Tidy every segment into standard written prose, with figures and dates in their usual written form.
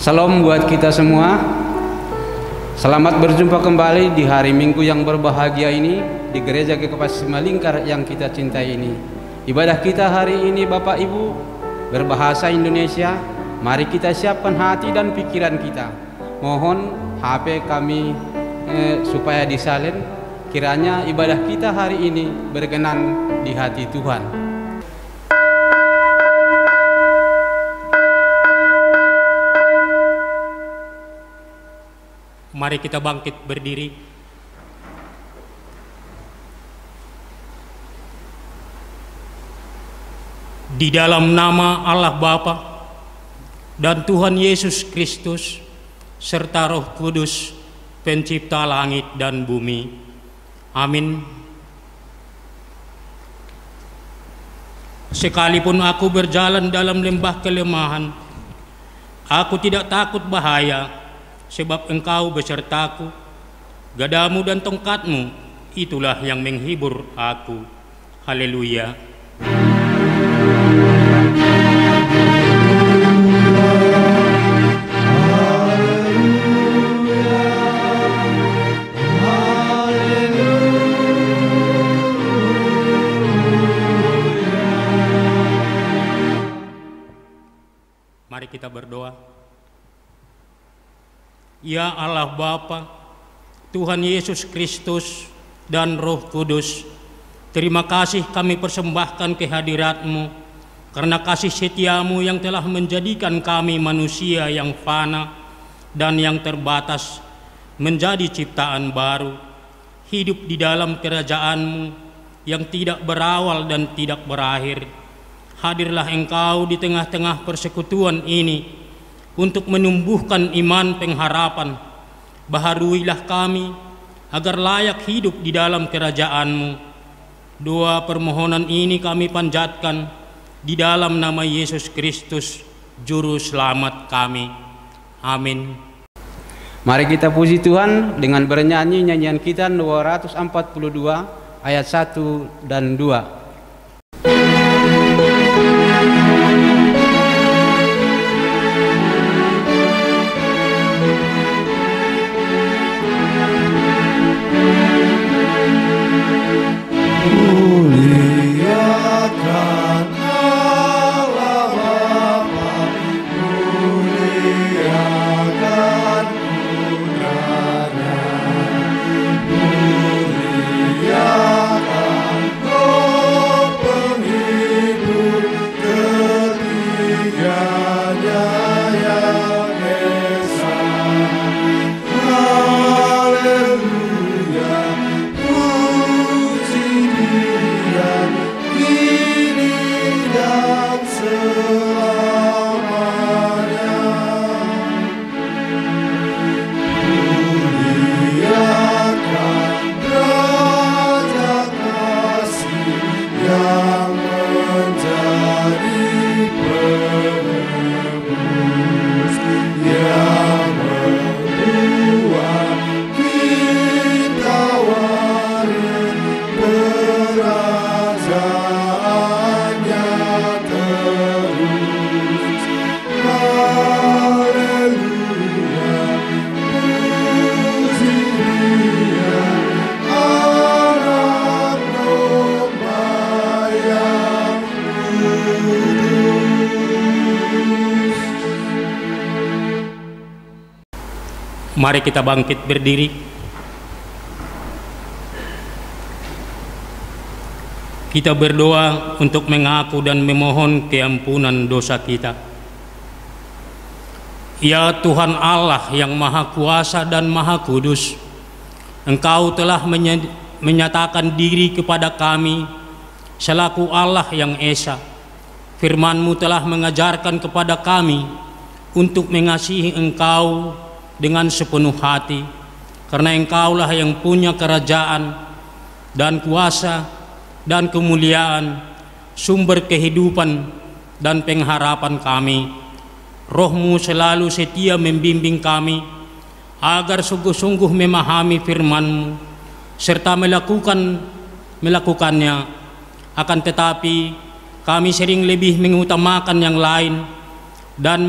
Salam buat kita semua. Selamat berjumpa kembali di hari Minggu yang berbahagia ini di Gereja GKP Simalingkar yang kita cintai ini. Ibadah kita hari ini Bapak Ibu berbahasa Indonesia. Mari kita siapkan hati dan pikiran kita. Mohon HP kami supaya disalin. Kiranya ibadah kita hari ini berkenan di hati Tuhan. Mari kita bangkit berdiri. Di dalam nama Allah Bapa dan Tuhan Yesus Kristus serta Roh Kudus, Pencipta langit dan bumi. Amin. Sekalipun aku berjalan dalam lembah kelemahan, aku tidak takut bahaya, sebab Engkau besertaku. Gadamu dan tongkatmu, itulah yang menghibur aku. Haleluya. Mari kita berdoa. Ya Allah Bapa, Tuhan Yesus Kristus dan Roh Kudus, terima kasih kami persembahkan kehadirat-Mu karena kasih setia-Mu yang telah menjadikan kami manusia yang fana dan yang terbatas menjadi ciptaan baru, hidup di dalam kerajaan-Mu yang tidak berawal dan tidak berakhir. Hadirlah Engkau di tengah-tengah persekutuan ini untuk menumbuhkan iman pengharapan. Baharuilah kami agar layak hidup di dalam kerajaan-Mu. Dua permohonan ini kami panjatkan di dalam nama Yesus Kristus, Juru Selamat kami. Amin. Mari kita puji Tuhan dengan bernyanyi nyanyian kita 242 ayat 1 dan 2. Mari kita bangkit berdiri. Kita berdoa untuk mengaku dan memohon keampunan dosa kita. Ya Tuhan Allah yang Maha Kuasa dan Maha Kudus, Engkau telah menyatakan diri kepada kami selaku Allah yang Esa. Firman-Mu telah mengajarkan kepada kami untuk mengasihi Engkau dengan sepenuh hati, karena Engkaulah yang punya kerajaan dan kuasa dan kemuliaan, sumber kehidupan dan pengharapan kami. Roh-Mu selalu setia membimbing kami agar sungguh-sungguh memahami firman-Mu serta melakukannya. Akan tetapi kami sering lebih mengutamakan yang lain dan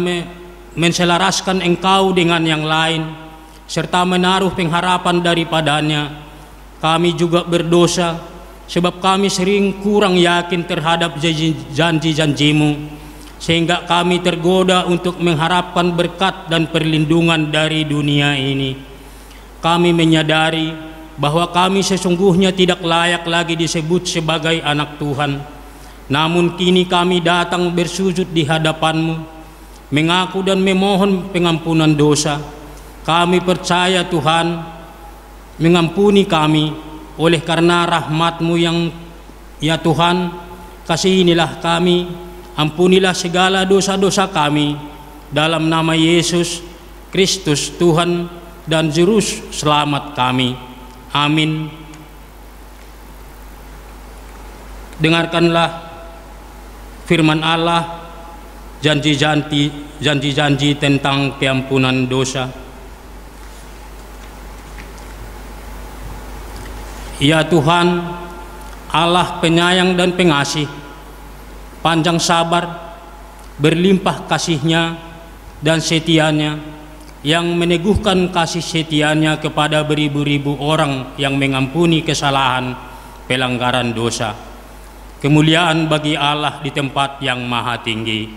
menselaraskan Engkau dengan yang lain, serta menaruh pengharapan daripadanya, kami juga berdosa, sebab kami sering kurang yakin terhadap janji-janji-Mu, sehingga kami tergoda untuk mengharapkan berkat dan perlindungan dari dunia ini. Kami menyadari bahwa kami sesungguhnya tidak layak lagi disebut sebagai anak Tuhan. Namun kini kami datang bersujud di hadapan-Mu, mengaku dan memohon pengampunan dosa. Kami percaya Tuhan mengampuni kami oleh karena rahmat-Mu yang, ya Tuhan, kasihinilah kami, ampunilah segala dosa-dosa kami, dalam nama Yesus Kristus Tuhan dan Juru Selamat kami. Amin. Dengarkanlah firman Allah, janji-janji tentang keampunan dosa. Ya Tuhan, Allah penyayang dan pengasih, panjang sabar, berlimpah kasih-Nya dan setia-Nya, yang meneguhkan kasih setia-Nya kepada beribu-ribu orang yang mengampuni kesalahan pelanggaran dosa. Kemuliaan bagi Allah di tempat yang maha tinggi.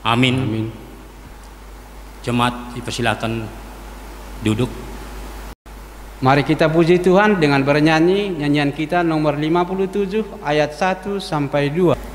Amin. Amin. Jemaat dipersilakan duduk. Mari kita puji Tuhan dengan bernyanyi nyanyian kita nomor 57 ayat 1 sampai 2.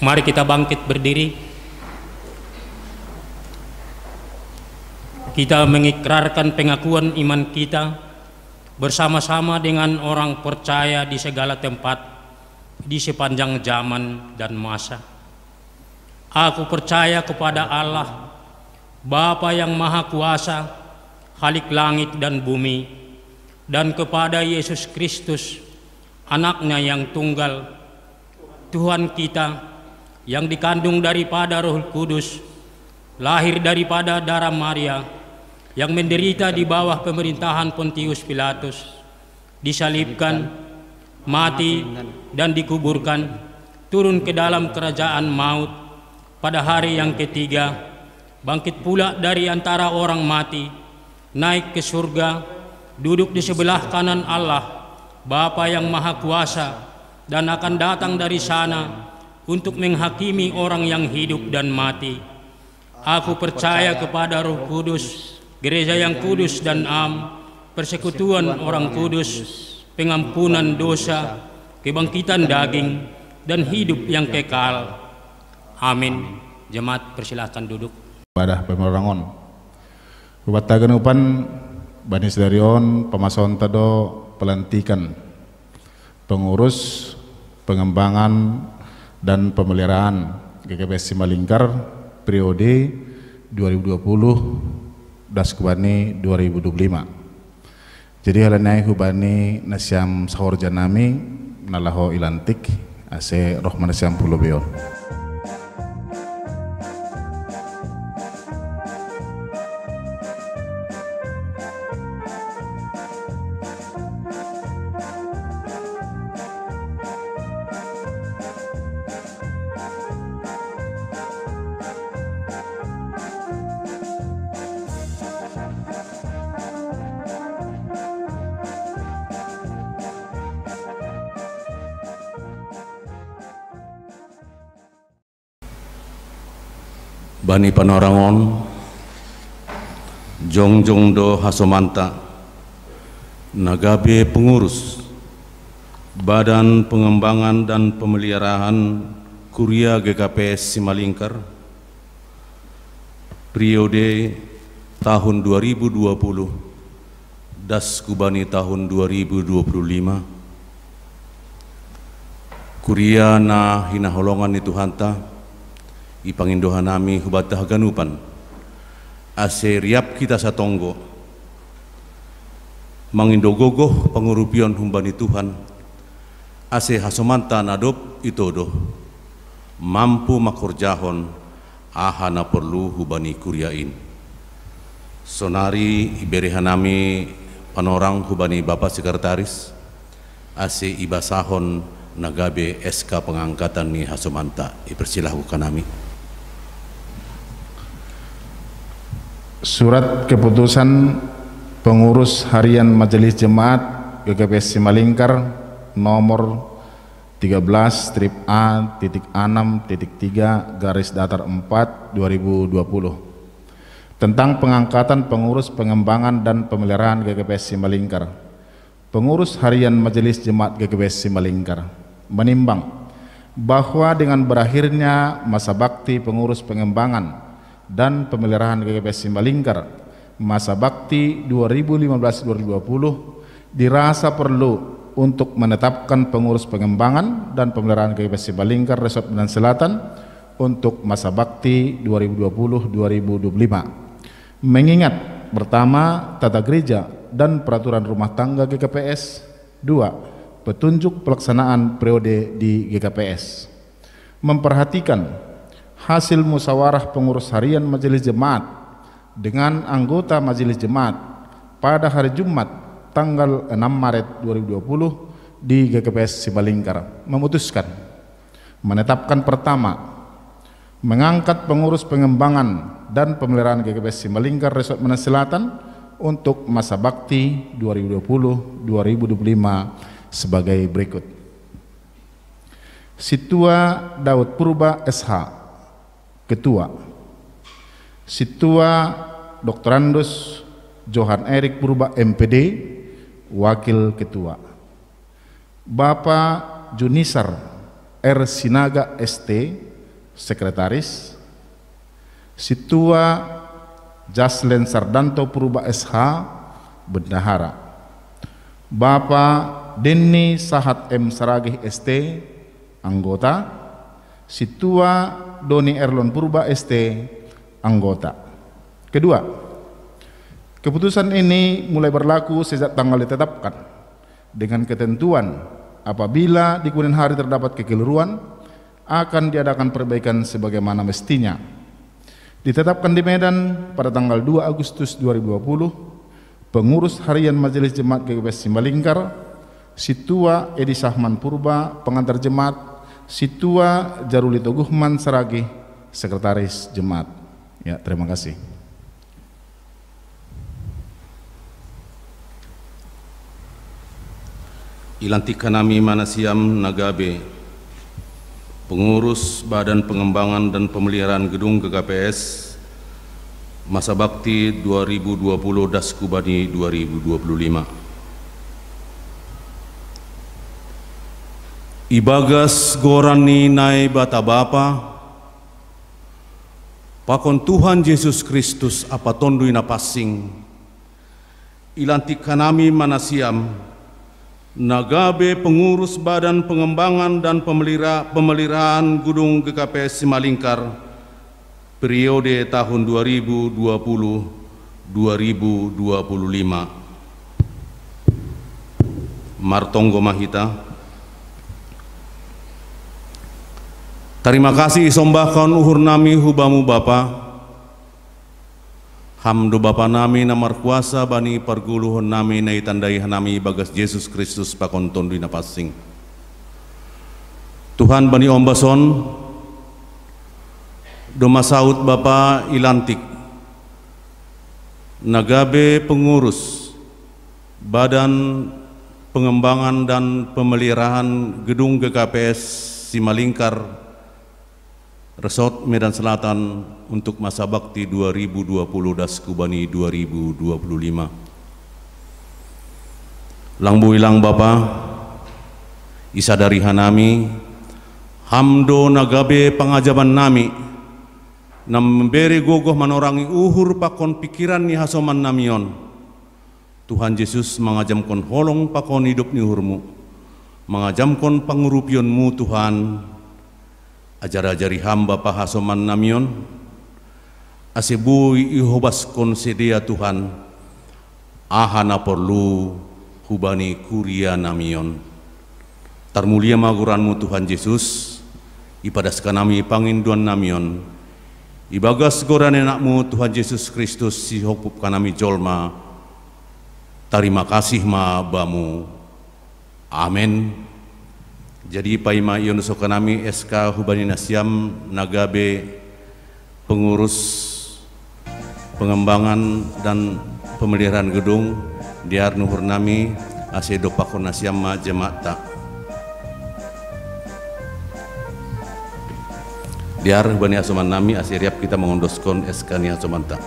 Mari kita bangkit berdiri. Kita mengikrarkan pengakuan iman kita bersama-sama dengan orang percaya di segala tempat di sepanjang zaman dan masa. Aku percaya kepada Allah, Bapa yang Maha Kuasa, Khalik langit dan bumi, dan kepada Yesus Kristus, Anak-Nya yang tunggal, Tuhan kita, yang dikandung daripada Roh Kudus, lahir daripada darah Maria, yang menderita di bawah pemerintahan Pontius Pilatus, disalibkan, mati, dan dikuburkan, turun ke dalam kerajaan maut, pada hari yang ketiga, bangkit pula dari antara orang mati, naik ke surga, duduk di sebelah kanan Allah, Bapa yang Maha Kuasa, dan akan datang dari sana untuk menghakimi orang yang hidup dan mati. Aku percaya kepada Roh Kudus, gereja yang kudus dan am, persekutuan orang kudus, pengampunan dosa, kebangkitan daging, dan hidup yang kekal. Amin. Jemaat persilahkan duduk. Ibadah pemerangon. Rubatagan upan Bani Sedarion pemason tado pelantikan pengurus pengembangan dan pemeliharaan GKPS Simalingkar periode 2020 das kubani 2025. Jadi halanai hubani nasyam sahur janami nalaho ilantik ase rohman nasyam pulo beon. Bani Panorangon, Jongjong do Hasomanta, Nagabe pengurus, Badan Pengembangan dan Pemeliharaan Kuria GKPS Simalingkar, periode tahun 2020, das kubani tahun 2025, Kuria na hinaholongan itu hanta, ipangindohan nami hubatah ganupan ase riap kita satonggo mangindogogoh pangurupion humbani Tuhan ase hasomanta nadop itodo mampu makorjahon ahana perlu hubani kuriain sonari iberehan nami panorang hubani Bapak Sekretaris ase ibasahon nagabe SK pengangkatan ni hasomanta ipersilahkan nami. Surat keputusan pengurus harian Majelis Jemaat GKPS Simalingkar nomor 13-A.6.3/2020 tentang pengangkatan pengurus pengembangan dan pemeliharaan GKPS Simalingkar. Pengurus harian Majelis Jemaat GKPS Simalingkar menimbang bahwa dengan berakhirnya masa bakti pengurus pengembangan dan pemeliharaan GKPS Simalingkar masa bakti 2015-2020 dirasa perlu untuk menetapkan pengurus pengembangan dan pemeliharaan GKPS Simalingkar Resort Medan Selatan untuk masa bakti 2020-2025. Mengingat pertama, tata gereja dan peraturan rumah tangga GKPS. 2. Petunjuk pelaksanaan periode di GKPS. Memperhatikan hasil musyawarah pengurus harian Majelis Jemaat dengan anggota Majelis Jemaat pada hari Jumat tanggal 6 Maret 2020 di GKPS Simalingkar memutuskan menetapkan pertama, mengangkat pengurus pengembangan dan pemeliharaan GKPS Simalingkar Resort Medan Selatan untuk masa bakti 2020-2025 sebagai berikut. Situa Daud Purba SH Ketua. Situa Dr. Andus Johan Erik Purba MPD Wakil Ketua. Bapak Junisar R. Sinaga ST Sekretaris. Situa Jaslen Sardanto Purba SH Bendahara. Bapak Denny Sahat M. Saragih ST Anggota. Situa Doni Erlon Purba ST Anggota. Kedua, keputusan ini mulai berlaku sejak tanggal ditetapkan dengan ketentuan apabila di kemudian hari terdapat kekeliruan akan diadakan perbaikan sebagaimana mestinya. Ditetapkan di Medan pada tanggal 2 Agustus 2020, pengurus harian Majelis Jemaat GKPS Simalingkar, Situa Edi Sahman Purba, pengantar jemaat, Situa Jarulito Guhman Saragih, Sekretaris Jemaat. Ya, terima kasih. Ilantikan nami Manasiam Nagabe, pengurus Badan Pengembangan dan Pemeliharaan Gedung GKPS masa bakti 2020 das kubani 2025. Ibagas gorani nai bata bapa, pakon Tuhan Yesus Kristus apa tondui na passing, ilantik kanami manasiam, nagabe pengurus Badan Pengembangan dan Pemeliharaan Gedung GKPS Simalingkar periode tahun 2020-2025. Martonggo Mahita. Terima kasih sombahkan uhur nami hubamu Bapa. Hamdu Bapa nami namar kuasa bani perguluhun nami nai tandai nami bagas Yesus Kristus pakon tondui na passing. Tuhan bani ombason doma saut Bapa ilantik nagabe pengurus Badan Pengembangan dan Pemeliharaan Gedung GKPS Simalingkar Resort Medan Selatan untuk masa bakti 2020 Daskubani 2025. Langbu ilang Bapa, isadari hanami, hamdo nagabe pangajaban nami, nam memberi gogoh manorangi uhur pakon pikiran ni hasoman namion. Tuhan Yesus mengajamkan holong pakon hidup ni uhurmu, mengajamkan pangurupionmu Tuhan. Ajar-ajari hamba pahasoman namion, asebui ihobas konsedia Tuhan, ahana perlu hubani kuria namion. Tarmulia maguranmu Tuhan Yesus, ipadaskan nami panginduan namion, ibagas goran enakmu Tuhan Yesus Kristus si hopup kanami jolma. Terima kasih ma bamu. Amin. Jadi paima ion sokanami SK hubani nasiam nagabe pengurus pengembangan dan pemeliharaan gedung diar nuhur nami asedo pakon nasiam ma jemaat. Diar hubani asoman nami asiriap kita mengondoskan SK ni asomanta.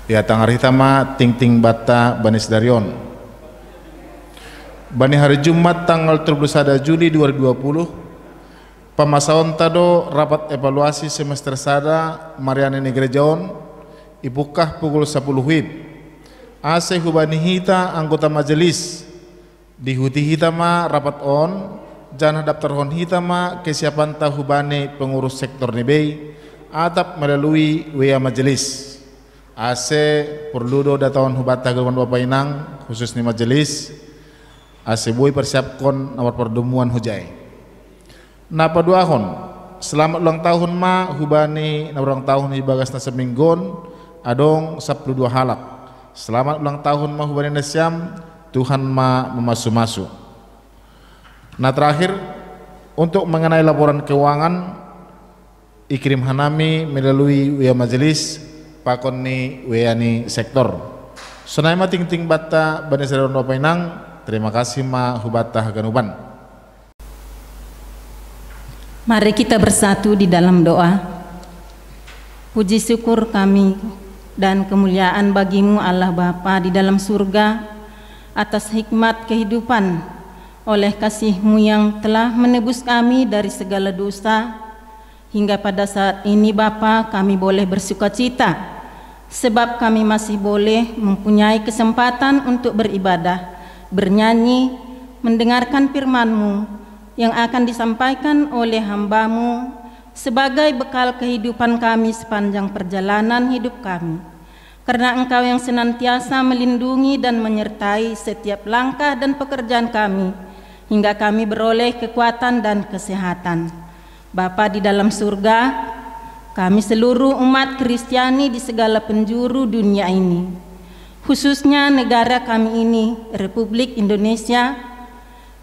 Ya tangar hitama ting-ting bata Bani Sedarion. Bani hari Jumat tanggal 31 Juli 2020 pamasaon tado rapat evaluasi semester sada Mariana Negrejaon ibukah pukul 10 WIB. Ase hubani hita anggota majelis dihuti hitama rapat on jana daftar hon hitama kesiapan tahubane pengurus sektor nebei atap melalui WA majelis. Ase perludo datawan hubata gawan Bapak Inang khusus ni majelis ase boy persiapkan nomor pertemuan hujai. Napa duahon selamat ulang tahun ma hubani na ulang tahun ibagas na seminggon adong 12 halak. Selamat ulang tahun ma hubani nasyam Tuhan ma memasu-masu. Nah terakhir untuk mengenai laporan keuangan ikirim hanami melalui WA majelis pakon ni weani sektor. Sonai ma ting-ting bata Bani Sedarion Bapak Inang. Terima kasih ma hubata haganuban. Mari kita bersatu di dalam doa. Puji syukur kami dan kemuliaan bagimu Allah Bapa di dalam surga atas hikmat kehidupan oleh kasih-Mu yang telah menebus kami dari segala dosa hingga pada saat ini Bapa kami boleh bersukacita sebab kami masih boleh mempunyai kesempatan untuk beribadah, bernyanyi, mendengarkan firman-Mu yang akan disampaikan oleh hamba-Mu sebagai bekal kehidupan kami sepanjang perjalanan hidup kami. Karena Engkau yang senantiasa melindungi dan menyertai setiap langkah dan pekerjaan kami, hingga kami beroleh kekuatan dan kesehatan. Bapa di dalam surga, kami seluruh umat Kristiani di segala penjuru dunia ini, khususnya negara kami ini, Republik Indonesia,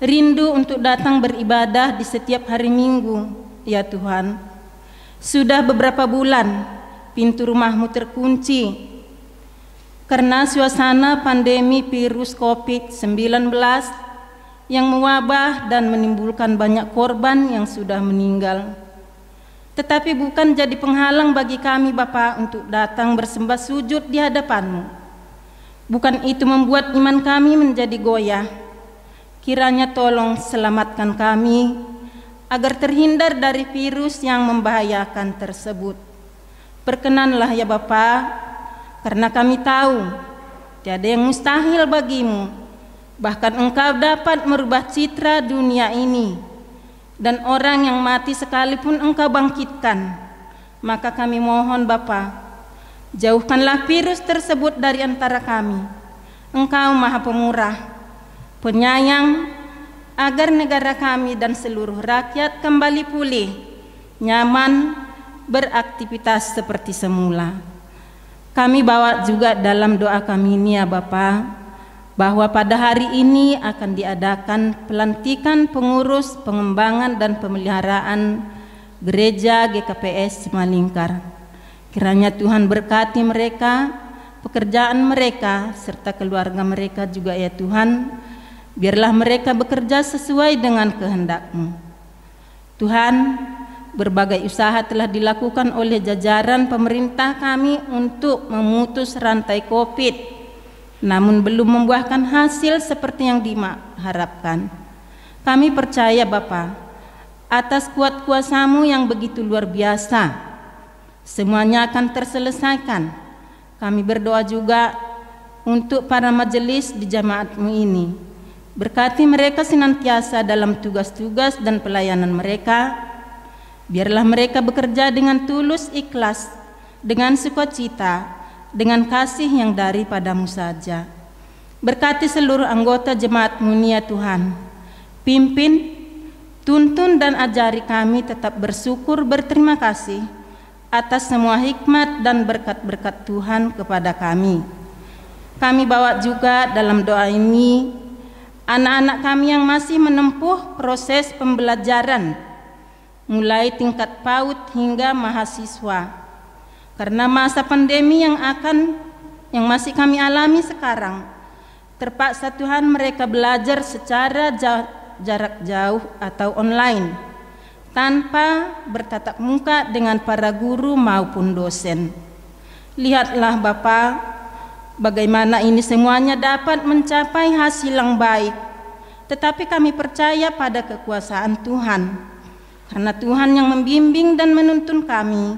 rindu untuk datang beribadah di setiap hari Minggu, ya Tuhan. Sudah beberapa bulan pintu rumah-Mu terkunci karena suasana pandemi virus COVID-19 yang mewabah dan menimbulkan banyak korban yang sudah meninggal. Tetapi bukan jadi penghalang bagi kami Bapa untuk datang bersembah sujud di hadapan-Mu. Bukan itu membuat iman kami menjadi goyah. Kiranya tolong selamatkan kami agar terhindar dari virus yang membahayakan tersebut. Perkenanlah ya Bapa, karena kami tahu tiada yang mustahil bagi-Mu. Bahkan Engkau dapat merubah citra dunia ini, dan orang yang mati sekalipun Engkau bangkitkan. Maka kami mohon Bapa, jauhkanlah virus tersebut dari antara kami. Engkau Maha Pemurah, Penyayang, agar negara kami dan seluruh rakyat kembali pulih, nyaman, beraktivitas seperti semula. Kami bawa juga dalam doa kami ini ya Bapa, bahwa pada hari ini akan diadakan pelantikan pengurus pengembangan dan pemeliharaan Gereja GKPS Simalingkar. Kiranya Tuhan berkati mereka, pekerjaan mereka, serta keluarga mereka juga ya Tuhan. Biarlah mereka bekerja sesuai dengan kehendak-Mu. Tuhan, berbagai usaha telah dilakukan oleh jajaran pemerintah kami untuk memutus rantai COVID, namun belum membuahkan hasil seperti yang diharapkan. Kami percaya Bapa, atas kuat kuasa-Mu yang begitu luar biasa, semuanya akan terselesaikan. Kami berdoa juga untuk para majelis di jemaat-Mu ini. Berkati mereka senantiasa dalam tugas-tugas dan pelayanan mereka. Biarlah mereka bekerja dengan tulus ikhlas, dengan sukacita, dengan kasih yang daripada-Mu saja. Berkati seluruh anggota jemaat-Mu ini ya Tuhan. Pimpin, tuntun dan ajari kami tetap bersyukur, berterima kasih atas semua hikmat dan berkat-berkat Tuhan kepada kami. Kami bawa juga dalam doa ini anak-anak kami yang masih menempuh proses pembelajaran, mulai tingkat PAUD hingga mahasiswa. Karena masa pandemi yang masih kami alami sekarang, terpaksa Tuhan mereka belajar secara jarak jauh atau online, tanpa bertatap muka dengan para guru maupun dosen. Lihatlah Bapa, bagaimana ini semuanya dapat mencapai hasil yang baik. Tetapi kami percaya pada kekuasaan Tuhan. Karena Tuhan yang membimbing dan menuntun kami,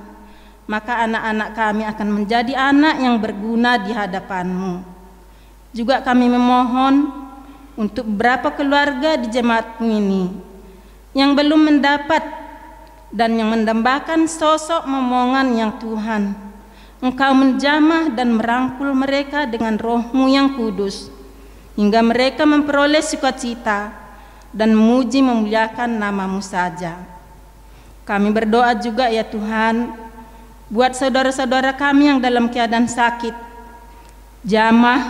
maka anak-anak kami akan menjadi anak yang berguna di hadapan-Mu. Juga kami memohon untuk beberapa keluarga di jemaat-Mu ini yang belum mendapat dan yang mendambakan sosok momongan yang Tuhan. Engkau menjamah dan merangkul mereka dengan Roh-Mu yang kudus, hingga mereka memperoleh sukacita dan memuji memuliakan nama-Mu saja. Kami berdoa juga ya Tuhan, buat saudara-saudara kami yang dalam keadaan sakit. Jamah,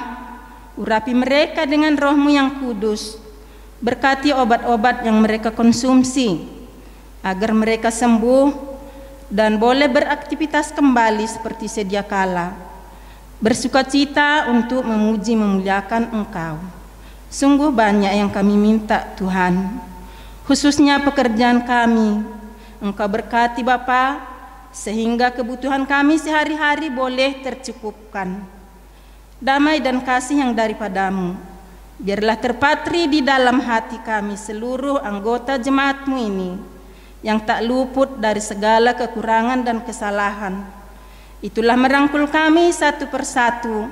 urapi mereka dengan Roh-Mu yang kudus. Berkati obat-obat yang mereka konsumsi, agar mereka sembuh dan boleh beraktivitas kembali seperti sedia kala. Bersukacita untuk memuji memuliakan Engkau. Sungguh banyak yang kami minta Tuhan, khususnya pekerjaan kami. Engkau berkati Bapa, sehingga kebutuhan kami sehari-hari boleh tercukupkan. Damai dan kasih yang daripada-Mu biarlah terpatri di dalam hati kami seluruh anggota jemaat-Mu ini, yang tak luput dari segala kekurangan dan kesalahan, Itulah merangkul kami satu persatu,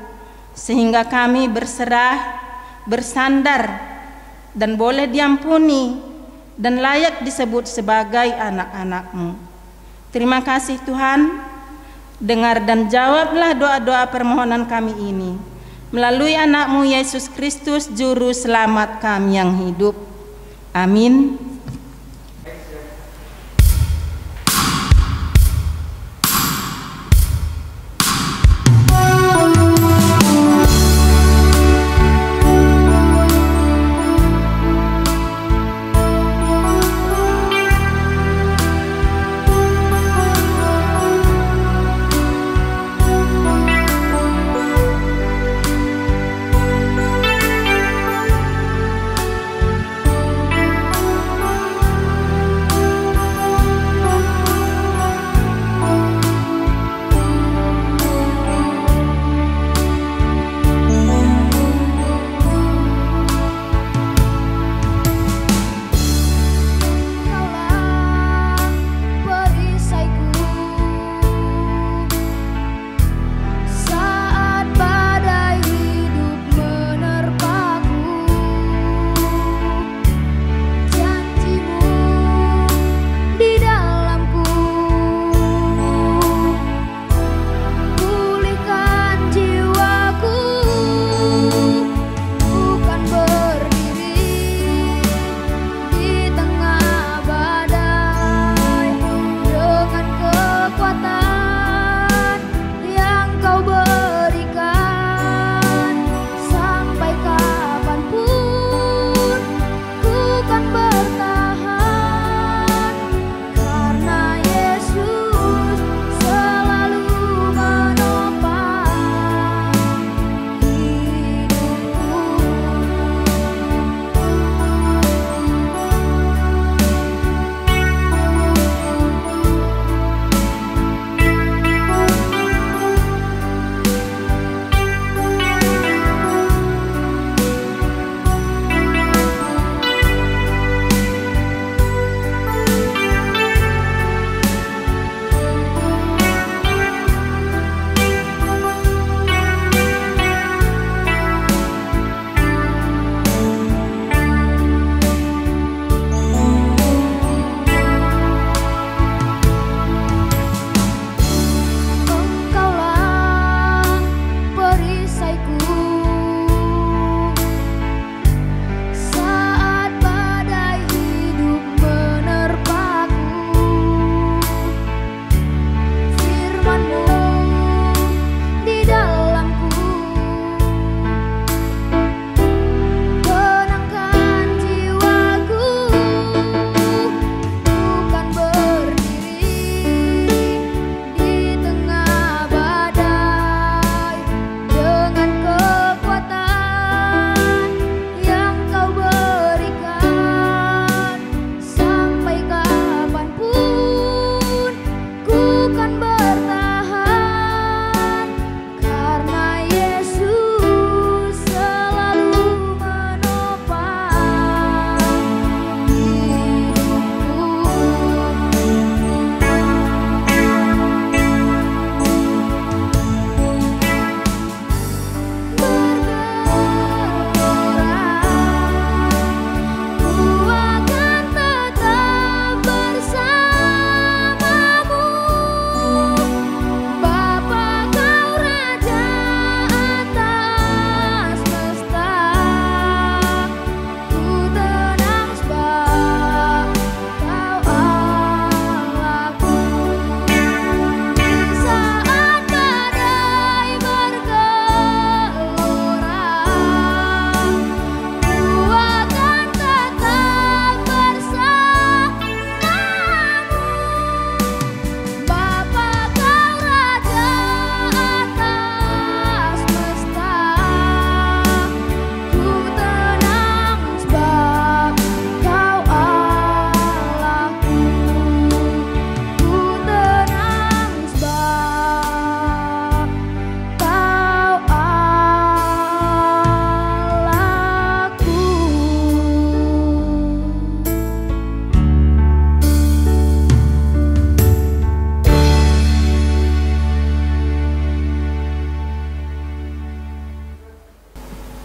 sehingga kami berserah, bersandar, dan boleh diampuni, dan layak disebut sebagai anak-anak-Mu. Terima kasih Tuhan, dengar dan jawablah doa-doa permohonan kami ini, melalui anak-Mu Yesus Kristus, Juru Selamat kami yang hidup. Amin.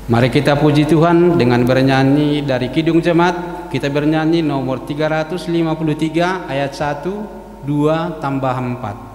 Mari kita puji Tuhan dengan bernyanyi dari Kidung Jemaat. Kita bernyanyi nomor 353 ayat 1, 2 tambah 4.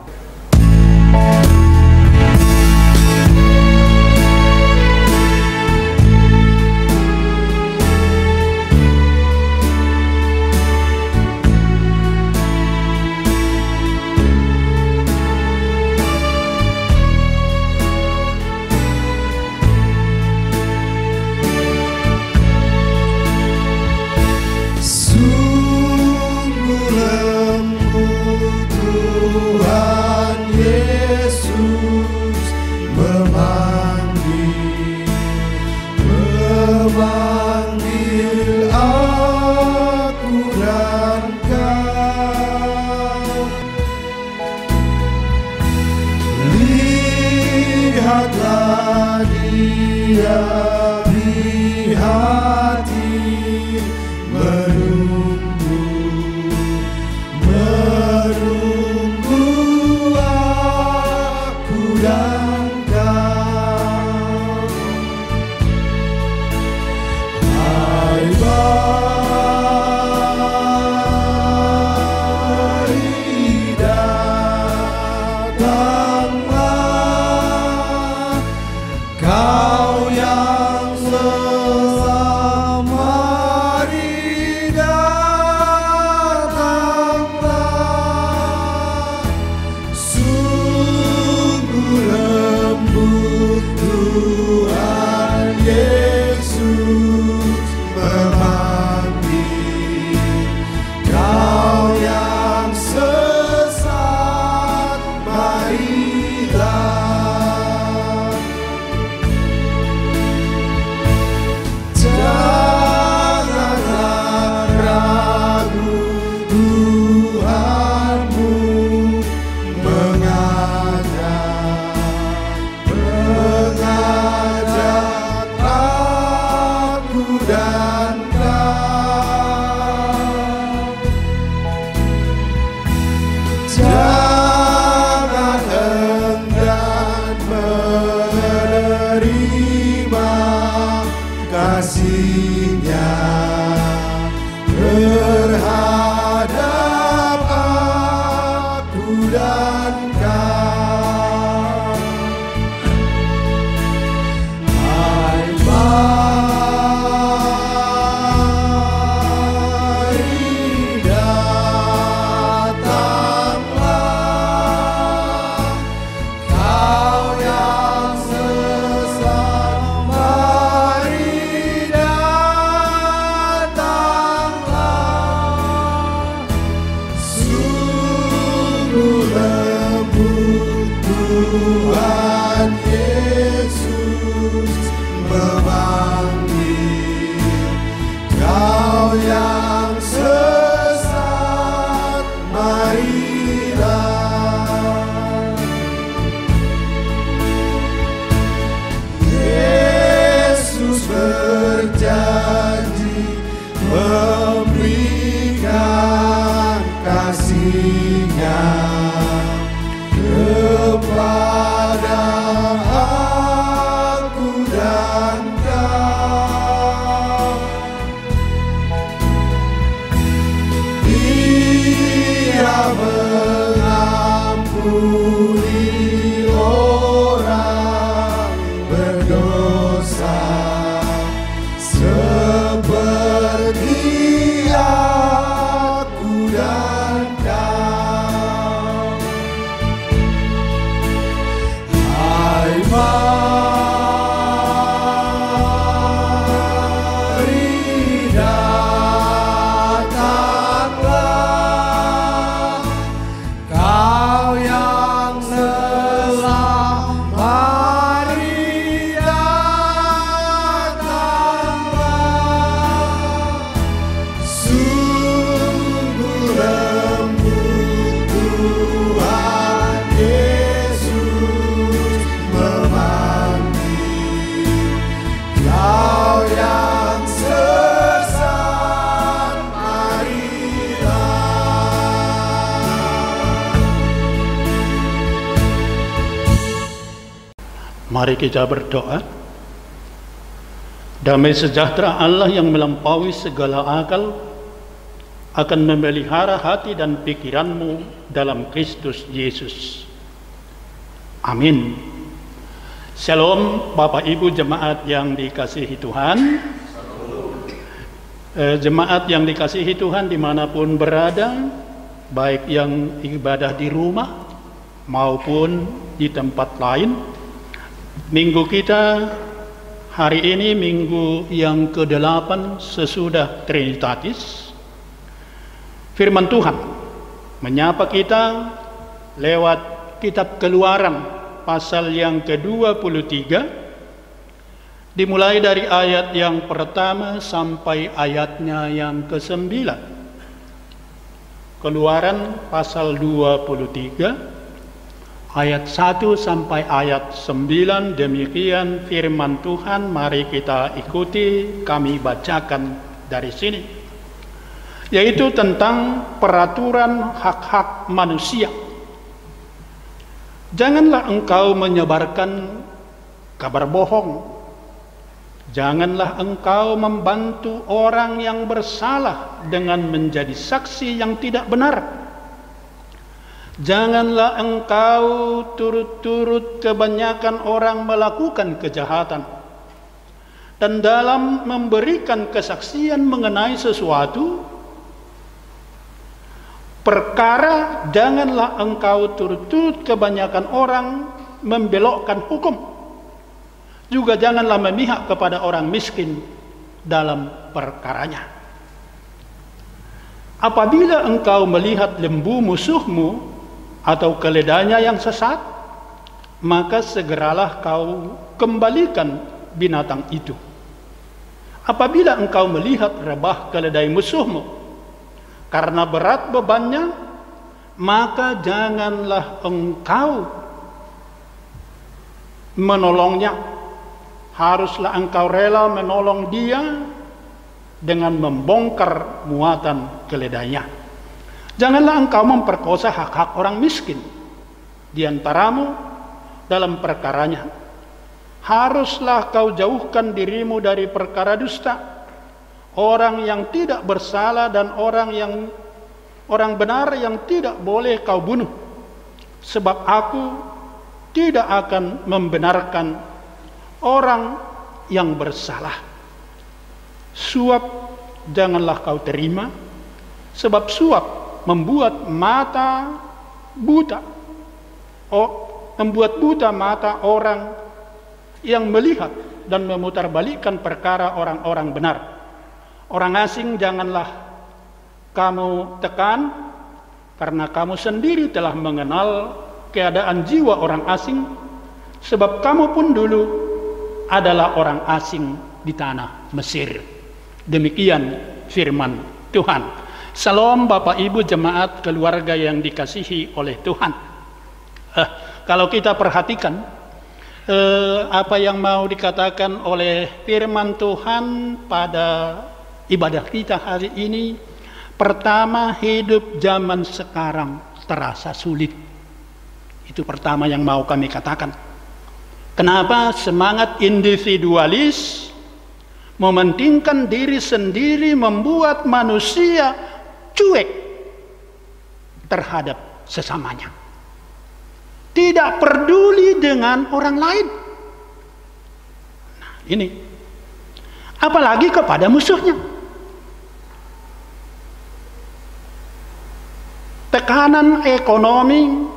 Mari kita berdoa. Damai sejahtera Allah yang melampaui segala akal akan memelihara hati dan pikiranmu dalam Kristus Yesus. Amin. Shalom Bapak Ibu jemaat yang dikasihi Tuhan. Jemaat yang dikasihi Tuhan dimanapun berada, baik yang ibadah di rumah maupun di tempat lain. Minggu kita hari ini minggu yang ke-8 sesudah Trinitatis. Firman Tuhan menyapa kita lewat kitab Keluaran pasal yang ke-23, dimulai dari ayat yang pertama sampai ayatnya yang ke-9. Keluaran pasal 23 ayat 1 sampai ayat 9, demikian firman Tuhan. Mari kita ikuti, kami bacakan dari sini, yaitu tentang peraturan hak-hak manusia. Janganlah engkau menyebarkan kabar bohong. Janganlah engkau membantu orang yang bersalah dengan menjadi saksi yang tidak benar. Janganlah engkau turut-turut kebanyakan orang melakukan kejahatan. Dan dalam memberikan kesaksian mengenai sesuatu perkara, janganlah engkau turut-turut kebanyakan orang membelokkan hukum. Juga janganlah memihak kepada orang miskin dalam perkaranya. Apabila engkau melihat lembu musuhmu atau keledainya yang sesat, maka segeralah kau kembalikan binatang itu. Apabila engkau melihat rebah keledai musuhmu karena berat bebannya, maka janganlah engkau menolongnya. Haruslah engkau rela menolong dia dengan membongkar muatan keledainya. Janganlah engkau memperkosa hak-hak orang miskin di antaramu dalam perkaranya. Haruslah kau jauhkan dirimu dari perkara dusta. Orang yang tidak bersalah dan orang benar yang tidak boleh kau bunuh. Sebab aku tidak akan membenarkan orang yang bersalah. Suap janganlah kau terima, sebab suap membuat buta mata orang yang melihat dan memutarbalikkan perkara orang-orang benar. Orang asing janganlah kamu tekan, karena kamu sendiri telah mengenal keadaan jiwa orang asing, sebab kamu pun dulu adalah orang asing di tanah Mesir. Demikian firman Tuhan. Salam Bapak Ibu jemaat keluarga yang dikasihi oleh Tuhan. Kalau kita perhatikan apa yang mau dikatakan oleh firman Tuhan pada ibadah kita hari ini, pertama, hidup zaman sekarang terasa sulit. Itu pertama yang mau kami katakan. Kenapa? Semangat individualis, mementingkan diri sendiri, membuat manusia cuek terhadap sesamanya, tidak peduli dengan orang lain. Nah, ini apalagi kepada musuhnya. Tekanan ekonomi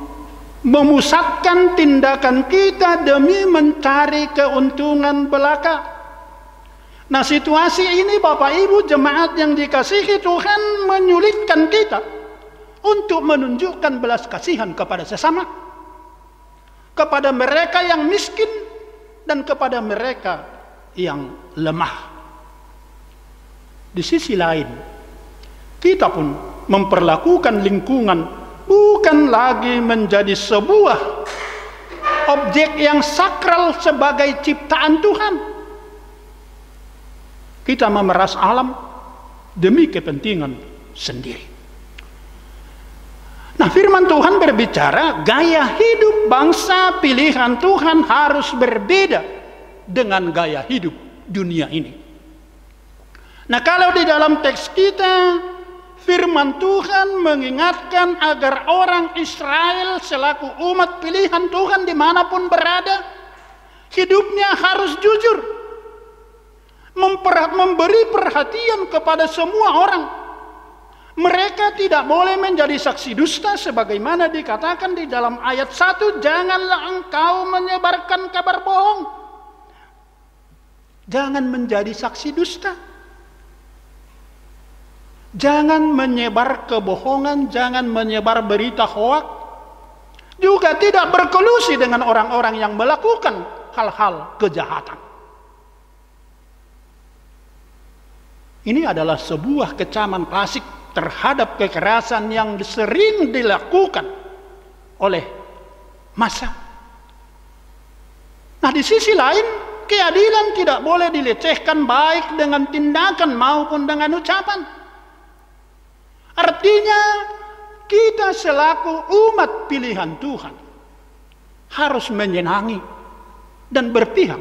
memusatkan tindakan kita demi mencari keuntungan belaka. Nah, situasi ini Bapak Ibu jemaat yang dikasihi Tuhan menyulitkan kita untuk menunjukkan belas kasihan kepada sesama, kepada mereka yang miskin dan kepada mereka yang lemah. Di sisi lain, kita pun memperlakukan lingkungan bukan lagi menjadi sebuah objek yang sakral sebagai ciptaan Tuhan. Kita memeras alam demi kepentingan sendiri. Nah, firman Tuhan berbicara gaya hidup bangsa pilihan Tuhan harus berbeda dengan gaya hidup dunia ini. Nah, kalau di dalam teks kita firman Tuhan mengingatkan agar orang Israel selaku umat pilihan Tuhan dimanapun berada, hidupnya harus jujur, memberi perhatian kepada semua orang. Mereka tidak boleh menjadi saksi dusta sebagaimana dikatakan di dalam ayat 1, janganlah engkau menyebarkan kabar bohong. Jangan menjadi saksi dusta. Jangan menyebar kebohongan, jangan menyebar berita hoak. Juga tidak berkolusi dengan orang-orang yang melakukan hal-hal kejahatan. Ini adalah sebuah kecaman klasik terhadap kekerasan yang sering dilakukan oleh massa. Nah, di sisi lain, keadilan tidak boleh dilecehkan baik dengan tindakan maupun dengan ucapan. Artinya, kita selaku umat pilihan Tuhan harus menyenangi dan berpihak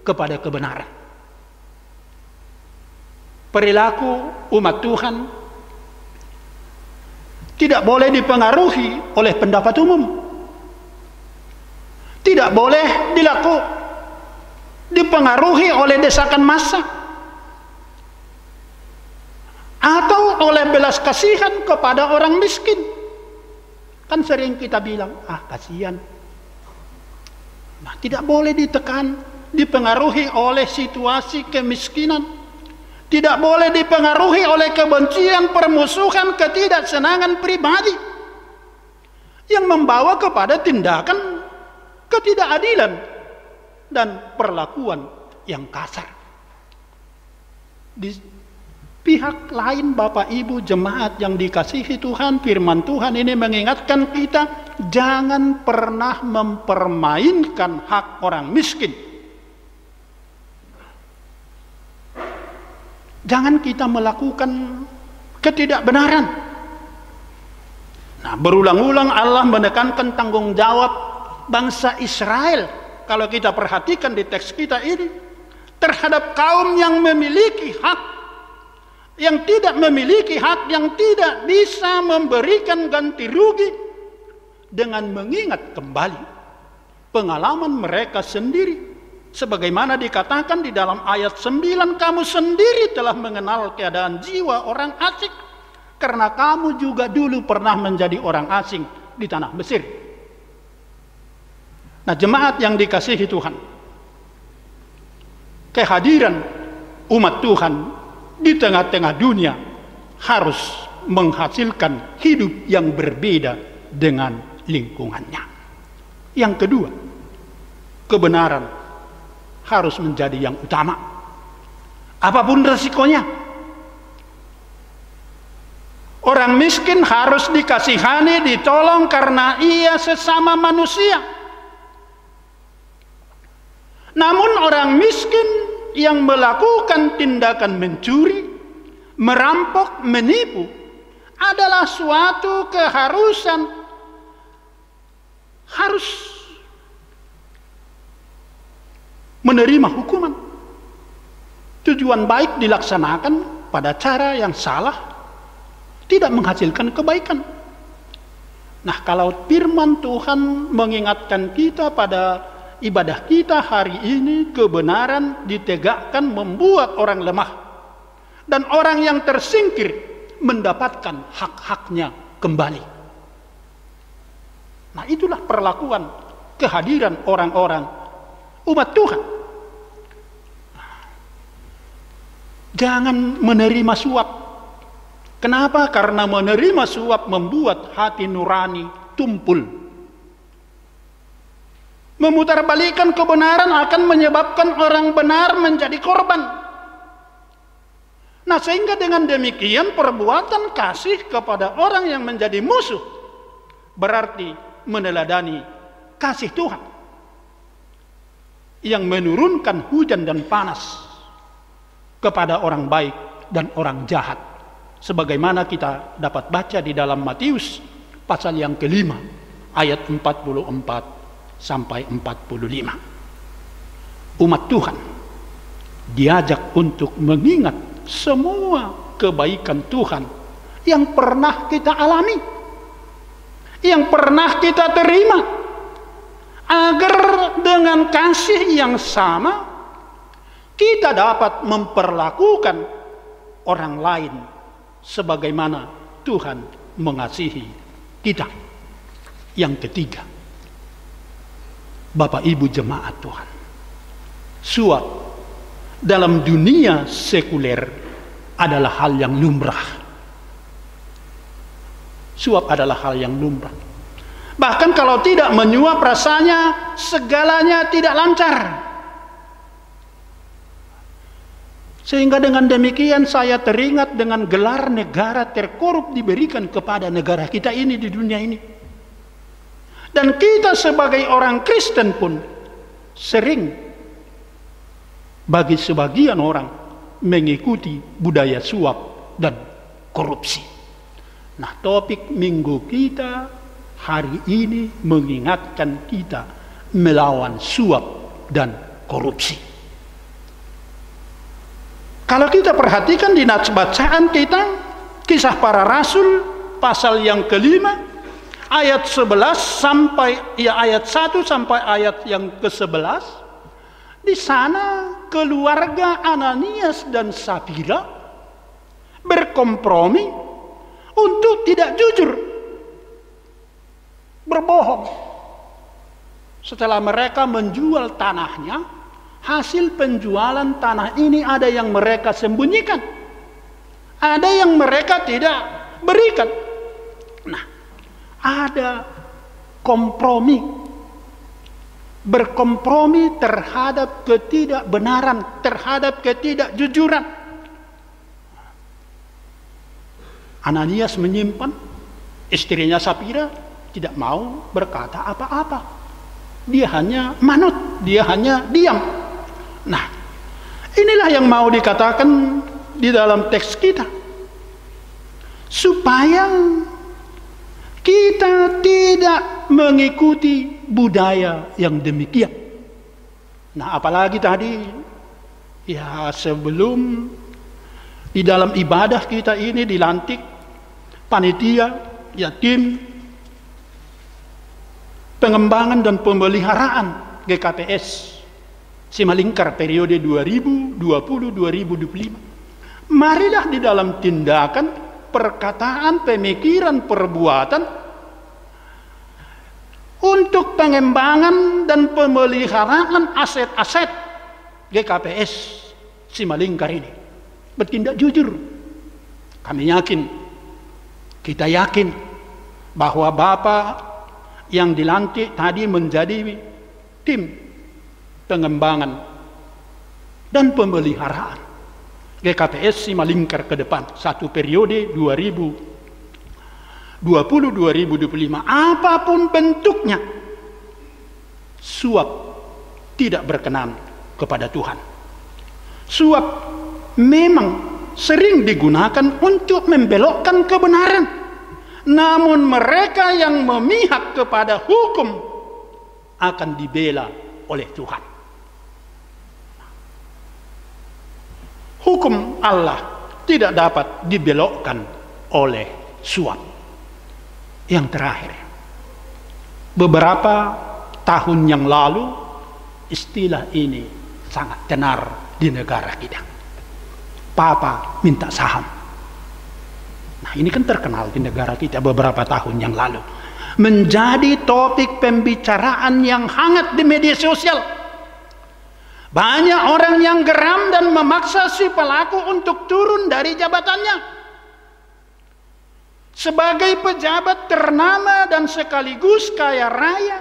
kepada kebenaran. Perilaku umat Tuhan tidak boleh dipengaruhi oleh pendapat umum. Tidak boleh dipengaruhi oleh desakan massa atau oleh belas kasihan kepada orang miskin. Kan sering kita bilang, kasihan. Nah, tidak boleh ditekan, dipengaruhi oleh situasi kemiskinan. Tidak boleh dipengaruhi oleh kebencian, permusuhan, ketidaksenangan pribadi yang membawa kepada tindakan ketidakadilan dan perlakuan yang kasar. Di pihak lain, Bapak Ibu jemaat yang dikasihi Tuhan, firman Tuhan ini mengingatkan kita jangan pernah mempermainkan hak orang miskin. Jangan kita melakukan ketidakbenaran. Nah, berulang-ulang Allah menekankan tanggung jawab bangsa Israel, kalau kita perhatikan di teks kita ini, terhadap kaum yang memiliki hak, yang tidak memiliki hak, yang tidak bisa memberikan ganti rugi, dengan mengingat kembali pengalaman mereka sendiri. Sebagaimana dikatakan di dalam ayat 9, kamu sendiri telah mengenal keadaan jiwa orang asing, karena kamu juga dulu pernah menjadi orang asing di tanah Mesir. Nah, jemaat yang dikasihi Tuhan, kehadiran umat Tuhan di tengah-tengah dunia harus menghasilkan hidup yang berbeda dengan lingkungannya. Yang kedua, kebenaran harus menjadi yang utama, apapun resikonya. Orang miskin harus dikasihani, ditolong karena ia sesama manusia. Namun orang miskin yang melakukan tindakan mencuri, merampok, menipu adalah suatu keharusan, harus menerima hukuman. Tujuan baik dilaksanakan pada cara yang salah tidak menghasilkan kebaikan. Nah, kalau firman Tuhan mengingatkan kita pada ibadah kita hari ini, kebenaran ditegakkan membuat orang lemah dan orang yang tersingkir mendapatkan hak-haknya kembali. Nah, itulah perlakuan kehadiran orang-orang umat Tuhan. Jangan menerima suap. Kenapa? Karena menerima suap membuat hati nurani tumpul. Memutarbalikkan kebenaran akan menyebabkan orang benar menjadi korban. Nah, sehingga dengan demikian perbuatan kasih kepada orang yang menjadi musuh berarti meneladani kasih Tuhan yang menurunkan hujan dan panas kepada orang baik dan orang jahat, sebagaimana kita dapat baca di dalam Matius pasal yang ke-5 ayat 44 sampai 45. Umat Tuhan diajak untuk mengingat semua kebaikan Tuhan yang pernah kita alami, yang pernah kita terima, agar dengan kasih yang sama kita dapat memperlakukan orang lain sebagaimana Tuhan mengasihi kita. Yang ketiga, Bapak Ibu jemaat Tuhan, suap dalam dunia sekuler adalah hal yang lumrah. Suap adalah hal yang lumrah. Bahkan kalau tidak menyuap, rasanya segalanya tidak lancar. Sehingga dengan demikian saya teringat dengan gelar negara terkorup diberikan kepada negara kita ini di dunia ini. Dan kita sebagai orang Kristen pun sering bagi sebagian orang mengikuti budaya suap dan korupsi. Nah, topik minggu kita hari ini mengingatkan kita melawan suap dan korupsi. Kalau kita perhatikan di bacaan kita, Kisah Para Rasul pasal yang kelima, ayat 11 sampai ayat 1 sampai ayat yang ke-11, di sana keluarga Ananias dan Safira berkompromi untuk tidak jujur, berbohong. Setelah mereka menjual tanahnya, hasil penjualan tanah ini ada yang mereka sembunyikan, ada yang mereka tidak berikan. Nah, ada kompromi, berkompromi terhadap ketidakbenaran, terhadap ketidakjujuran. Ananias menyimpan, istrinya Safira tidak mau berkata apa-apa. Dia hanya manut, dia hanya diam. Nah, inilah yang mau dikatakan di dalam teks kita, supaya kita tidak mengikuti budaya yang demikian. Nah, apalagi tadi, ya sebelum di dalam ibadah kita ini dilantik panitia, ya tim pengembangan dan pemeliharaan GKPS Simalingkar periode 2020-2025. Marilah di dalam tindakan, perkataan, pemikiran, perbuatan untuk pengembangan dan pemeliharaan aset-aset GKPS Simalingkar ini bertindak jujur. Kami yakin, kita yakin bahwa Bapak yang dilantik tadi menjadi tim pengembangan dan pemeliharaan GKPS Simalingkar ke depan satu periode 2020-2025, apapun bentuknya, suap tidak berkenan kepada Tuhan. Suap memang sering digunakan untuk membelokkan kebenaran, namun mereka yang memihak kepada hukum akan dibela oleh Tuhan. Hukum Allah tidak dapat dibelokkan oleh suap. Yang terakhir, beberapa tahun yang lalu istilah ini sangat tenar di negara kita. Papa minta saham. Nah, ini kan terkenal di negara kita beberapa tahun yang lalu. Menjadi topik pembicaraan yang hangat di media sosial. Banyak orang yang geram dan memaksa si pelaku untuk turun dari jabatannya. Sebagai pejabat ternama dan sekaligus kaya raya,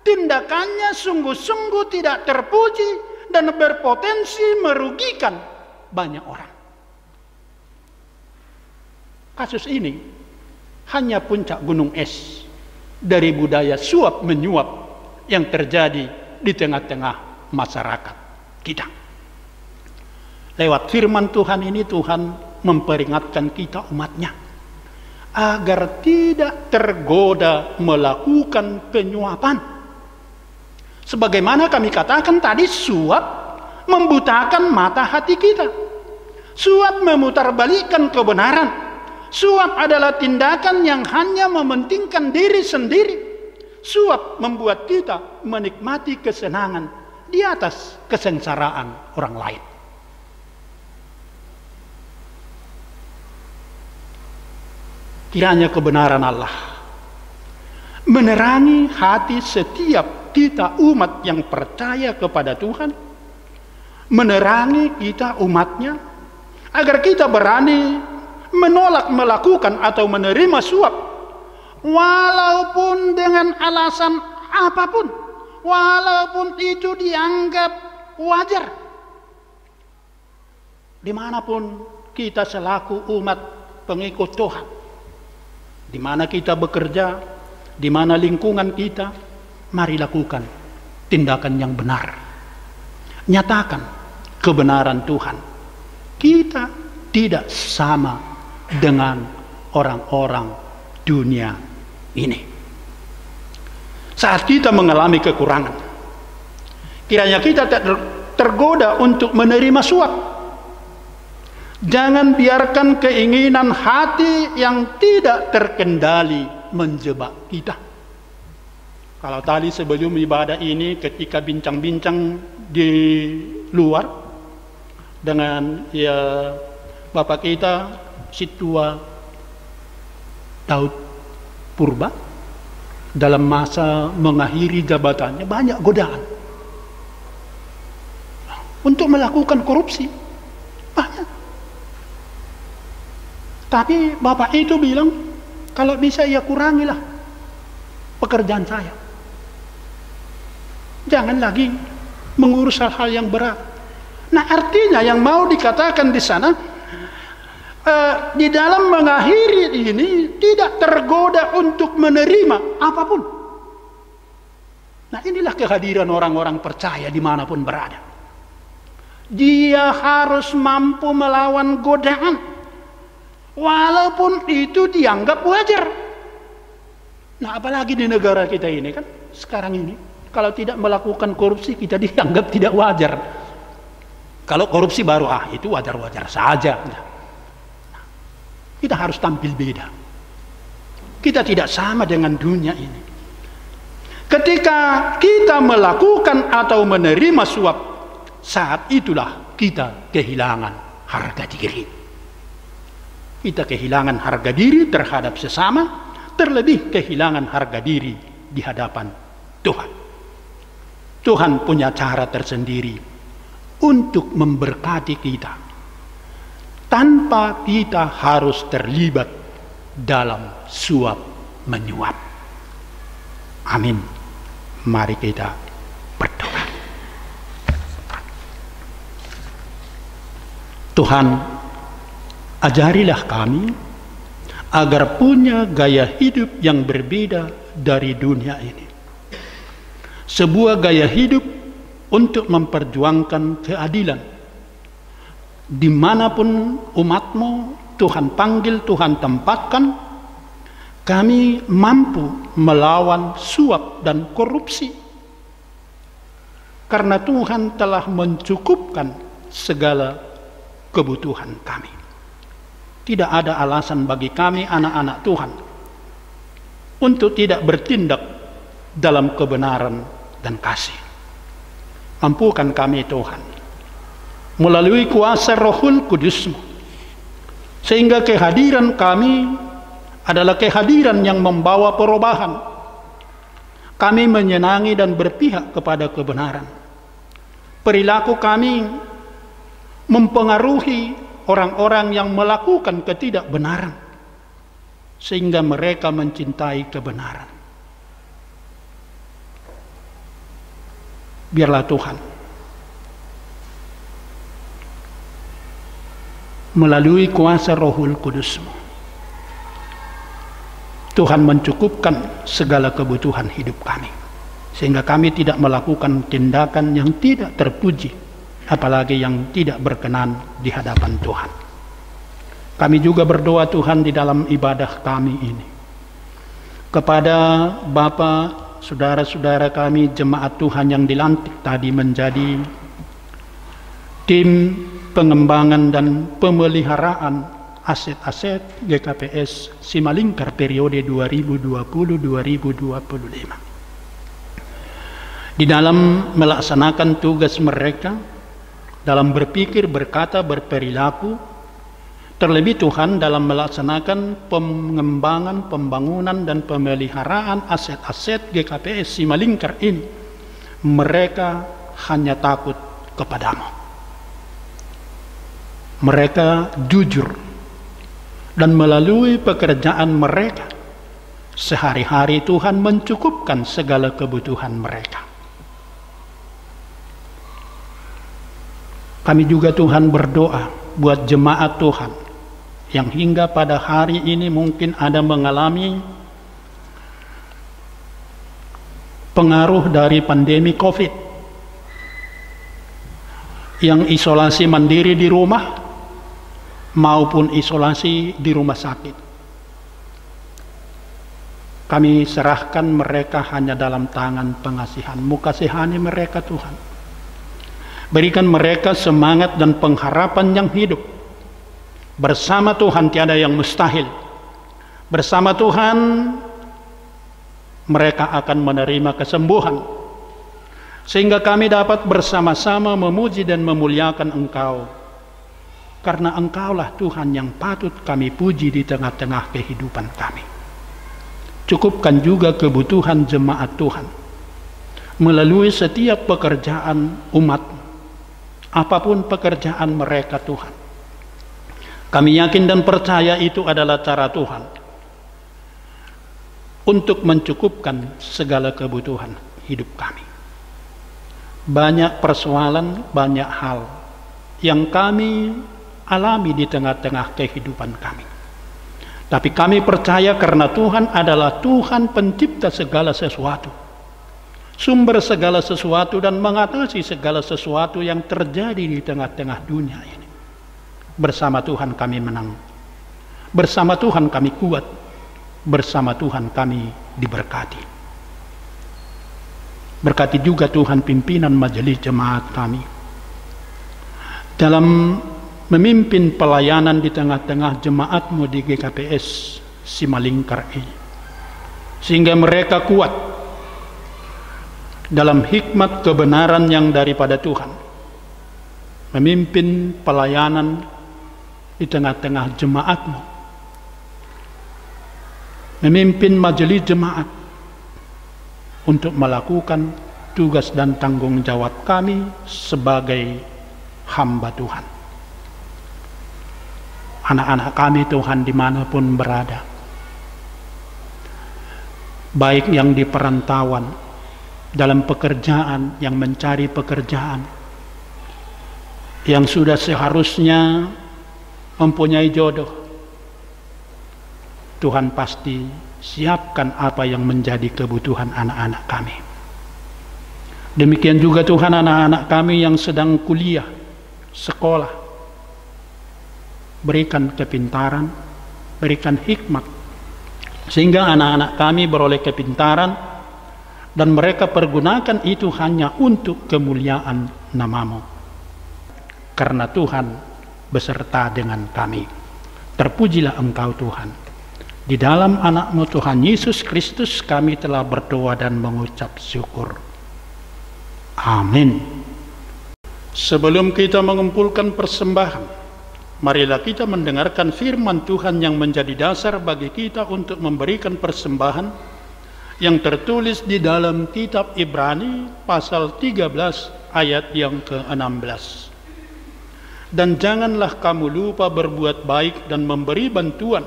tindakannya sungguh-sungguh tidak terpuji dan berpotensi merugikan banyak orang. Kasus ini hanya puncak gunung es dari budaya suap menyuap yang terjadi di tengah-tengah masyarakat kita. Lewat firman Tuhan ini, Tuhan memperingatkan kita umatnya agar tidak tergoda melakukan penyuapan. Sebagaimana kami katakan tadi, suap membutakan mata hati kita. Suap memutarbalikkan kebenaran. Suap adalah tindakan yang hanya mementingkan diri sendiri. Suap membuat kita menikmati kesenangan di atas kesengsaraan orang lain. Kiranya kebenaran Allah menerangi hati setiap kita umat yang percaya kepada Tuhan, menerangi kita umatnya, agar kita berani menolak melakukan atau menerima suap, walaupun dengan alasan apapun, walaupun itu dianggap wajar. Dimanapun kita selaku umat pengikut Tuhan, di mana kita bekerja, di mana lingkungan kita, mari lakukan tindakan yang benar. Nyatakan kebenaran Tuhan. Kita tidak sama dengan orang-orang dunia ini. Saat kita mengalami kekurangan, kiranya kita tergoda untuk menerima suap. Jangan biarkan keinginan hati yang tidak terkendali menjebak kita. Kalau tadi sebelum ibadah ini, ketika bincang-bincang di luar dengan Bapak kita Situa Daud Purba, dalam masa mengakhiri jabatannya banyak godaan untuk melakukan korupsi, banyak. Tapi Bapak itu bilang, kalau bisa ya kurangilah pekerjaan saya. Jangan lagi mengurus hal-hal yang berat. Nah, artinya yang mau dikatakan di sana, di dalam mengakhiri ini tidak tergoda untuk menerima apapun. Nah, inilah kehadiran orang-orang percaya dimanapun berada. Dia harus mampu melawan godaan, walaupun itu dianggap wajar. Nah, apalagi di negara kita ini kan sekarang ini, kalau tidak melakukan korupsi kita dianggap tidak wajar. Kalau korupsi baru itu wajar-wajar saja. Nah, kita harus tampil beda. Kita tidak sama dengan dunia ini. Ketika kita melakukan atau menerima suap, saat itulah kita kehilangan harga diri. Kita kehilangan harga diri terhadap sesama, terlebih kehilangan harga diri di hadapan Tuhan. Tuhan punya cara tersendiri untuk memberkati kita tanpa kita harus terlibat dalam suap menyuap. Amin. Mari kita berdoa. Tuhan, ajarilah kami agar punya gaya hidup yang berbeda dari dunia ini. Sebuah gaya hidup untuk memperjuangkan keadilan. Dimanapun umatmu Tuhan panggil, Tuhan tempatkan, kami mampu melawan suap dan korupsi. Karena Tuhan telah mencukupkan segala kebutuhan kami. Tidak ada alasan bagi kami anak-anak Tuhan untuk tidak bertindak dalam kebenaran dan kasih. Mampukan kami Tuhan melalui kuasa Rohul Kudus-Mu, sehingga kehadiran kami adalah kehadiran yang membawa perubahan. Kami menyenangi dan berpihak kepada kebenaran. Perilaku kami mempengaruhi orang-orang yang melakukan ketidakbenaran, sehingga mereka mencintai kebenaran. Biarlah Tuhan melalui kuasa Rohul Kudus-Mu, Tuhan mencukupkan segala kebutuhan hidup kami, sehingga kami tidak melakukan tindakan yang tidak terpuji, apalagi yang tidak berkenan di hadapan Tuhan. Kami juga berdoa Tuhan di dalam ibadah kami ini kepada Bapa, saudara-saudara kami jemaat Tuhan yang dilantik tadi menjadi tim pengembangan dan pemeliharaan aset-aset GKPS Simalingkar periode 2020-2025. Di dalam melaksanakan tugas mereka, dalam berpikir, berkata, berperilaku, terlebih Tuhan dalam melaksanakan pengembangan, pembangunan, dan pemeliharaan aset-aset GKPS Simalingkar ini, mereka hanya takut kepadamu. Mereka jujur, dan melalui pekerjaan mereka, sehari-hari Tuhan mencukupkan segala kebutuhan mereka. Kami juga Tuhan berdoa buat jemaat Tuhan yang hingga pada hari ini mungkin ada mengalami pengaruh dari pandemi COVID, yang isolasi mandiri di rumah maupun isolasi di rumah sakit. Kami serahkan mereka hanya dalam tangan pengasihan-Mu. Kasihani mereka Tuhan. Berikan mereka semangat dan pengharapan yang hidup. Bersama Tuhan tiada yang mustahil. Bersama Tuhan mereka akan menerima kesembuhan, sehingga kami dapat bersama-sama memuji dan memuliakan Engkau. Karena Engkaulah Tuhan yang patut kami puji di tengah-tengah kehidupan kami. Cukupkan juga kebutuhan jemaat Tuhan melalui setiap pekerjaan umat, apapun pekerjaan mereka Tuhan. Kami yakin dan percaya itu adalah cara Tuhan untuk mencukupkan segala kebutuhan hidup kami. Banyak persoalan, banyak hal yang kami alami di tengah-tengah kehidupan kami. Tapi kami percaya karena Tuhan adalah Tuhan pencipta segala sesuatu, sumber segala sesuatu, dan mengatasi segala sesuatu yang terjadi di tengah-tengah dunia ini. Bersama Tuhan kami menang. Bersama Tuhan kami kuat. Bersama Tuhan kami diberkati. Berkati juga Tuhan pimpinan majelis jemaat kami dalam memimpin pelayanan di tengah-tengah jemaat-Mu di GKPS Simalingkar ini, sehingga mereka kuat dalam hikmat kebenaran yang daripada Tuhan, memimpin pelayanan di tengah-tengah jemaat-Mu, memimpin majelis jemaat untuk melakukan tugas dan tanggung jawab kami sebagai hamba Tuhan. Anak-anak kami Tuhan dimanapun berada, baik yang di perantauan, dalam pekerjaan, yang mencari pekerjaan, yang sudah seharusnya mempunyai jodoh, Tuhan pasti siapkan apa yang menjadi kebutuhan anak-anak kami. Demikian juga Tuhan anak-anak kami yang sedang kuliah, sekolah, berikan kepintaran, berikan hikmat, sehingga anak-anak kami beroleh kepintaran dan mereka pergunakan itu hanya untuk kemuliaan nama-Mu. Karena Tuhan beserta dengan kami. Terpujilah Engkau Tuhan. Di dalam anak-Mu Tuhan Yesus Kristus kami telah berdoa dan mengucap syukur. Amin. Sebelum kita mengumpulkan persembahan, marilah kita mendengarkan firman Tuhan yang menjadi dasar bagi kita untuk memberikan persembahan, yang tertulis di dalam kitab Ibrani pasal 13 ayat yang ke-16. Dan janganlah kamu lupa berbuat baik dan memberi bantuan,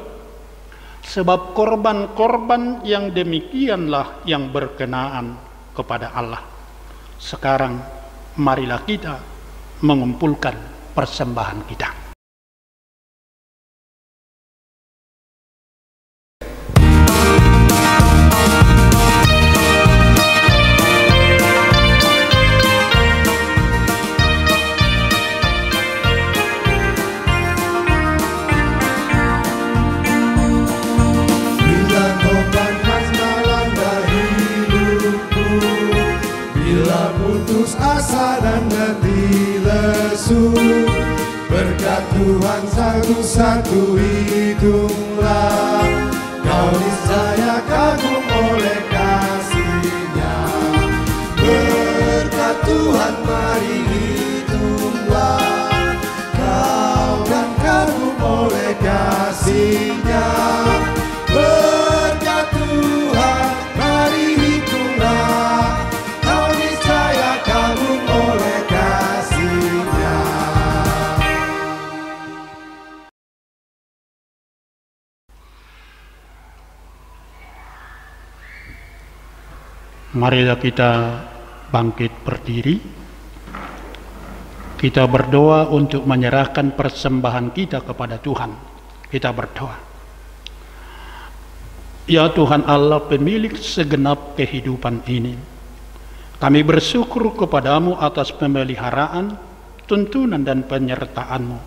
sebab korban-korban yang demikianlah yang berkenaan kepada Allah. Sekarang marilah kita mengumpulkan persembahan kita. Putus asa dan hati lesu, Tuhan satu-satu itulah, kau niscaya kagum oleh kasih-Nya. Berkat Tuhan mari hitunglah, kau kan kagum oleh kasih-Nya. Berkat Tuhan mari hitunglah, kau niscaya kagum oleh kasih-Nya. Marilah kita bangkit berdiri. Kita berdoa untuk menyerahkan persembahan kita kepada Tuhan. Kita berdoa. Ya Tuhan Allah, pemilik segenap kehidupan ini, kami bersyukur kepadamu atas pemeliharaan, tuntunan dan penyertaan-Mu.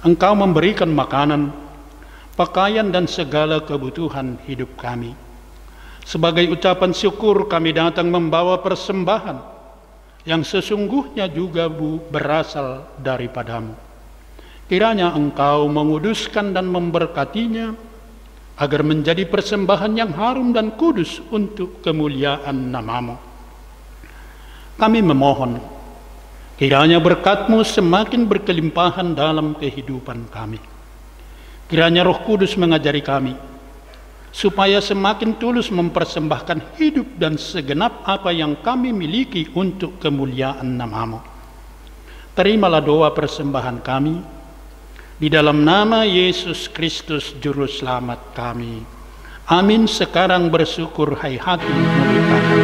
Engkau memberikan makanan, pakaian dan segala kebutuhan hidup kami. Sebagai ucapan syukur kami datang membawa persembahan yang sesungguhnya juga berasal daripadamu. Kiranya Engkau menguduskan dan memberkatinya agar menjadi persembahan yang harum dan kudus untuk kemuliaan nama-Mu. Kami memohon kiranya berkat-Mu semakin berkelimpahan dalam kehidupan kami. Kiranya Roh Kudus mengajari kami supaya semakin tulus mempersembahkan hidup dan segenap apa yang kami miliki untuk kemuliaan nama-Mu. Terimalah doa persembahan kami di dalam nama Yesus Kristus Juru Selamat kami. Amin. Sekarang bersyukur hai hati memberkati.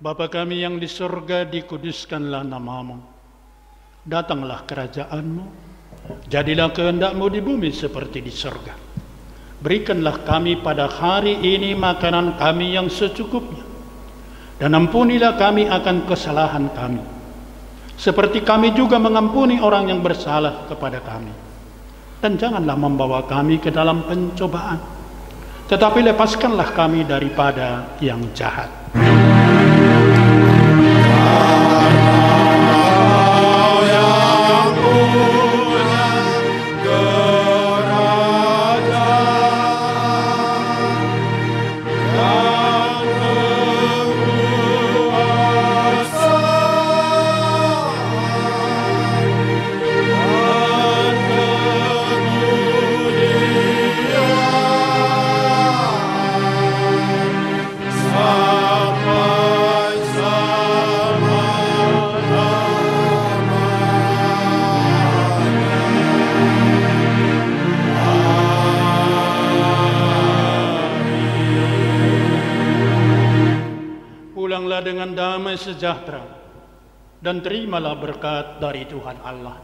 Bapa kami yang di surga, dikuduskanlah nama-Mu. Datanglah kerajaan-Mu. Jadilah kehendak-Mu di bumi seperti di surga. Berikanlah kami pada hari ini makanan kami yang secukupnya. Dan ampunilah kami akan kesalahan kami, seperti kami juga mengampuni orang yang bersalah kepada kami. Dan janganlah membawa kami ke dalam pencobaan, tetapi lepaskanlah kami daripada yang jahat. Dengan damai sejahtera dan terimalah berkat dari Tuhan Allah.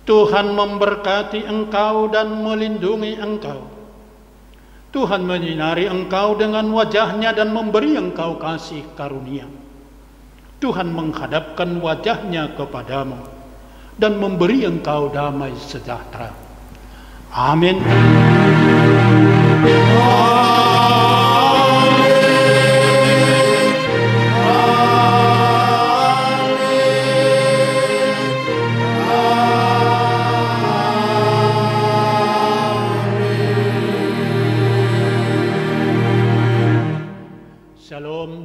Tuhan memberkati engkau dan melindungi engkau. Tuhan menyinari engkau dengan wajah-Nya dan memberi engkau kasih karunia. Tuhan menghadapkan wajah-Nya kepadamu dan memberi engkau damai sejahtera. Amin.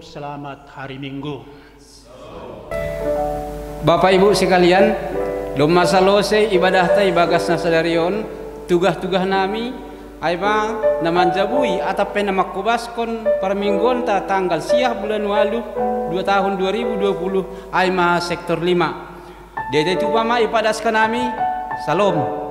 Selamat hari Minggu. Bapak Ibu sekalian, lomasa lose ibadah tai bagas nasadarion, tugas-tugas nami Aiba naman jabui atap nama kubaskon permingguan ta tanggal siah bulan walu 2 tahun 2020 aima sektor 5. Dede tu mama ipadas kanami. Salam.